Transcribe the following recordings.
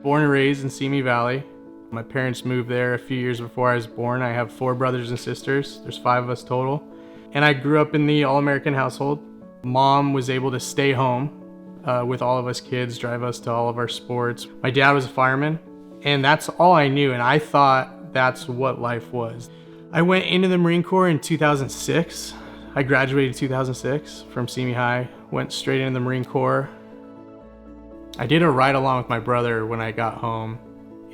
Born and raised in Simi Valley. My parents moved there a few years before I was born. I have 4 brothers and sisters. There's 5 of us total. And I grew up in the all-American household. Mom was able to stay home with all of us kids, drive us to all of our sports. My dad was a fireman, and that's all I knew, and I thought that's what life was. I went into the Marine Corps in 2006. I graduated in 2006 from Simi High, went straight into the Marine Corps. I did a ride along with my brother when I got home,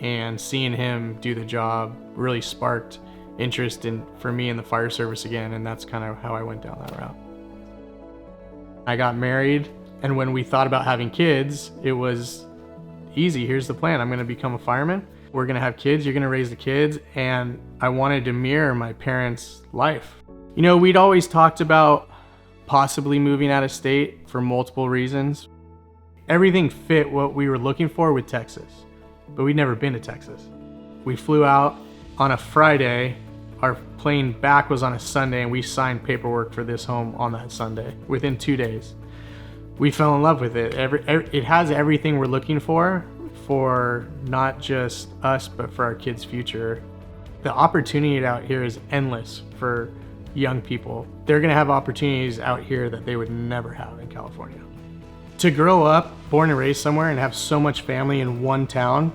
and seeing him do the job really sparked interest for me in the fire service again, and that's kind of how I went down that route. I got married, and when we thought about having kids, it was easy. Here's the plan. I'm going to become a fireman. We're going to have kids. You're going to raise the kids, and I wanted to mirror my parents' life. You know, we'd always talked about possibly moving out of state for multiple reasons. Everything fit what we were looking for with Texas, but we'd never been to Texas. We flew out on a Friday. Our plane back was on a Sunday, and we signed paperwork for this home on that Sunday within 2 days. We fell in love with it. It has everything we're looking for not just us, but for our kids' future. The opportunity out here is endless for young people. They're gonna have opportunities out here that they would never have in California. To grow up, born and raised somewhere, and have so much family in one town,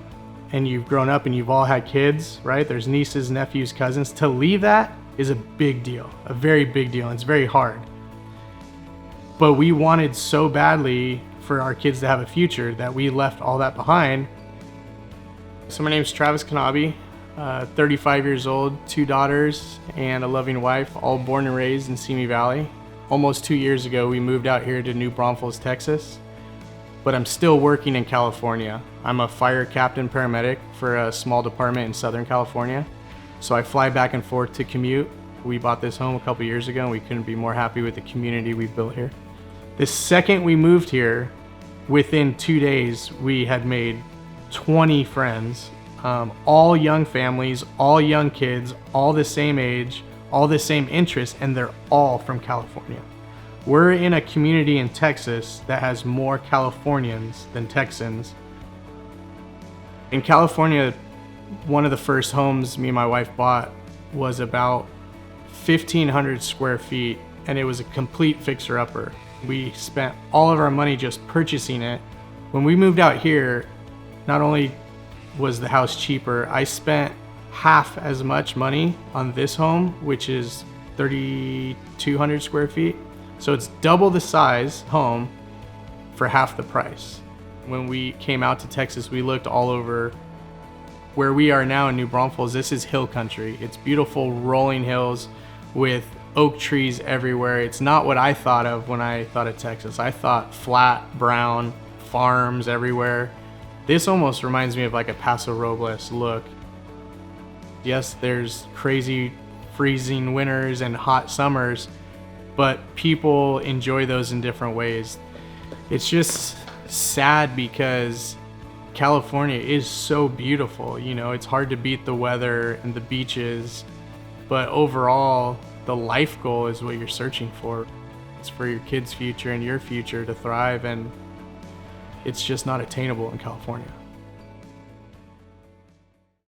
and you've grown up and you've all had kids, right? There's nieces, nephews, cousins. To leave that is a big deal, a very big deal, and it's very hard. But we wanted so badly for our kids to have a future that we left all that behind. So my name's Knabe, 35 years old, 2 daughters, and a loving wife, all born and raised in Simi Valley. Almost 2 years ago, we moved out here to New Braunfels, Texas, but I'm still working in California. I'm a fire captain paramedic for a small department in Southern California. So I fly back and forth to commute. We bought this home a couple years ago, and we couldn't be more happy with the community we've built here. The second we moved here, within 2 days, we had made 20 friends, all young families, all young kids, all the same age, all the same interests, and they're all from California. We're in a community in Texas that has more Californians than Texans. In California, one of the first homes me and my wife bought was about 1,500 square feet, and it was a complete fixer-upper. We spent all of our money just purchasing it. When we moved out here, not only was the house cheaper, I spent half as much money on this home, which is 3,200 square feet. So it's double the size home for half the price. When we came out to Texas, we looked all over. Where we are now in New Braunfels, this is hill country. It's beautiful rolling hills with oak trees everywhere. It's not what I thought of when I thought of Texas. I thought flat, brown, farms everywhere. This almost reminds me of like a Paso Robles look. Yes, there's crazy freezing winters and hot summers, but people enjoy those in different ways. It's just sad because California is so beautiful. You know, it's hard to beat the weather and the beaches, but overall, the life goal is what you're searching for. It's for your kids' future and your future to thrive, and it's just not attainable in California.